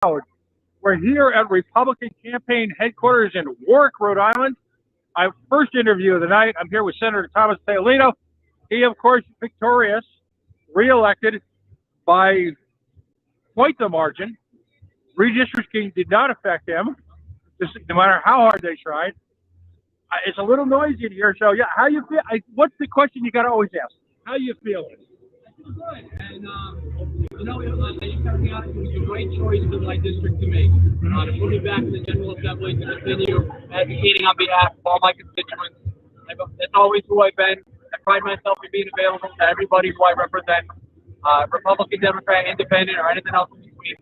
Rhode. We're here at Republican campaign headquarters in Warwick, Rhode Island. Our first interview of the night. I'm here with Senator Thomas Paolino. He, of course, victorious, reelected by quite the margin. Redistricting did not affect him, no matter how hard they tried. It's a little noisy in here, so yeah. How you feel? What's the question you got to always ask? How you feeling? Good, and you got to be honest, it was the right choice for my district to make. To put me back in the General Assembly to continue advocating on behalf of all my constituents. That's always who I've been. I pride myself in being available to everybody who I represent, Republican, Democrat, Independent, or anything else in between.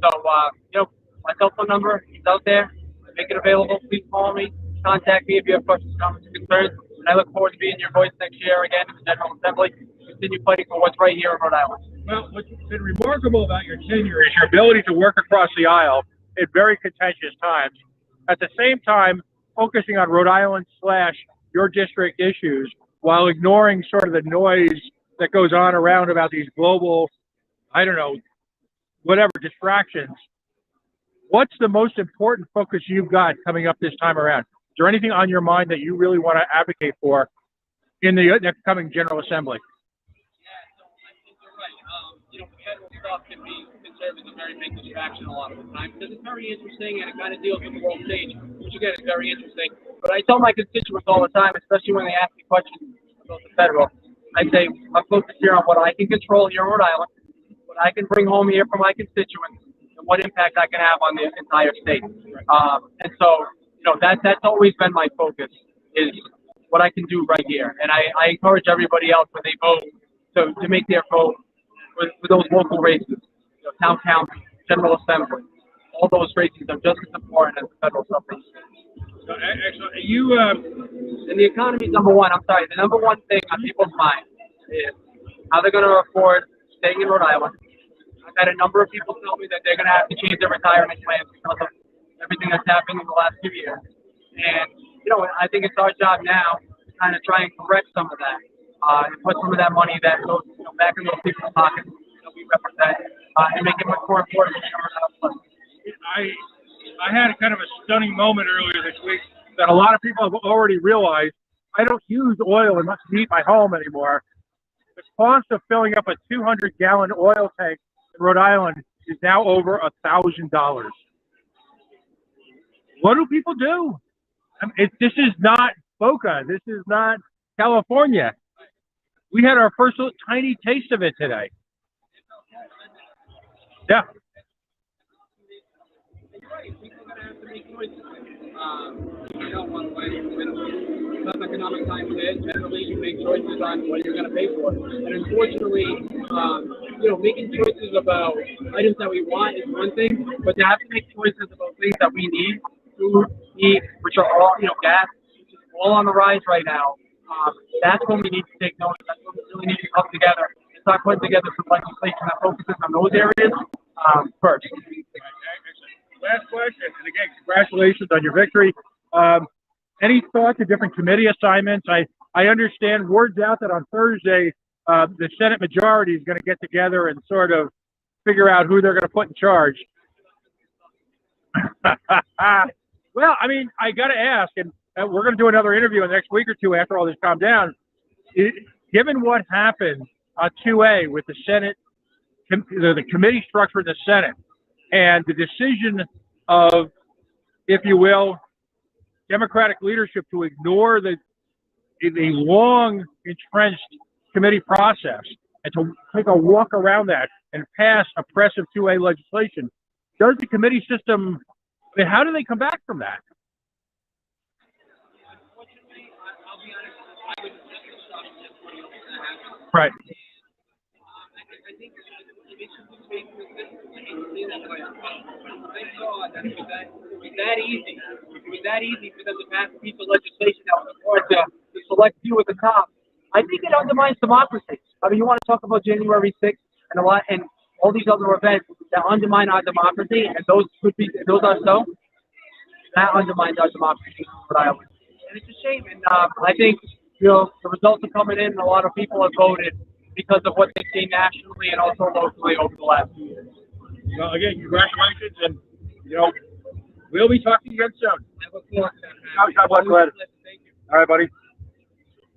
So, my cell phone number is out there. I make it available. Please call me. Contact me if you have questions, comments, or concerns. And I look forward to being your voice next year again in the General Assembly. Continue fighting for what's right here in Rhode Island. Well, what's been remarkable about your tenure is your ability to work across the aisle at very contentious times. At the same time, focusing on Rhode Island / your district issues while ignoring sort of the noise that goes on around about these global, whatever distractions. What's the most important focus you've got coming up this time around? Is there anything on your mind that you really want to advocate for in the next coming General Assembly? The federal stuff can serve as a very big distraction a lot of the time because it's very interesting and it kind of deals with the world stage, which again is very interesting. But I tell my constituents all the time, especially when they ask me questions about the federal, I say I'm focused here on what I can control here in Rhode Island, what I can bring home here for my constituents, and what impact I can have on the entire state. And so, that's always been my focus is what I can do right here. And I encourage everybody else when they vote to make their vote for those local races, town council, general assembly. All those races are just as important as the federal stuff. So, actually, you and the economy is number one. I'm sorry, the number one thing on people's mind is how they're going to afford staying in Rhode Island. I've had a number of people tell me that they're going to have to change their retirement plans because of everything that's happened in the last few years. And I think it's our job now to kind of try and correct some of that. And put some of that money that goes back in those people's pockets that we represent, and make it much more important. I had a kind of a stunning moment earlier this week that a lot of people have already realized. I don't use oil and to heat my home anymore. The cost of filling up a 200-gallon oil tank in Rhode Island is now over $1,000. What do people do? This is not Boca. This is not California. We had our first little tiny taste of it today. Yeah. People are going to have to make choices. When tough economic times hit, generally you make choices on what you're going to pay for. And unfortunately, making choices about items that we want is one thing, but to have to make choices about things that we need, food, heat, which are all, gas, which is all on the rise right now. That's when we need to take notice. That's when we really need to come together and start putting together some legislation that focuses on those areas first. Last question, and again, congratulations on your victory. Any thoughts of different committee assignments? I understand word's out that on Thursday, the Senate majority is going to get together and sort of figure out who they're going to put in charge. Well, I got to ask, and we're going to do another interview in the next week or two after all this calmed down. Given what happened on 2A with the Senate, the committee structure in the Senate, and the decision of, if you will, Democratic leadership to ignore the long entrenched committee process and to take a walk around that and pass oppressive 2A legislation, does the committee system, how do they come back from that? Right. I think it should be based on I saw that it was that easy. It was that easy for them to pass a piece of legislation that was hard to select few at the top. I think it undermines democracy. You want to talk about January 6th and all these other events that undermine our democracy, and those are so. That undermines our democracy in Rhode Island. And it's a shame. And I think the results are coming in, and a lot of people have voted because of what they see nationally and also locally over the last few years. Well, again, congratulations, and we'll be talking again soon. I look forward to that, man. God bless, Glenn. Thank you. All right, buddy.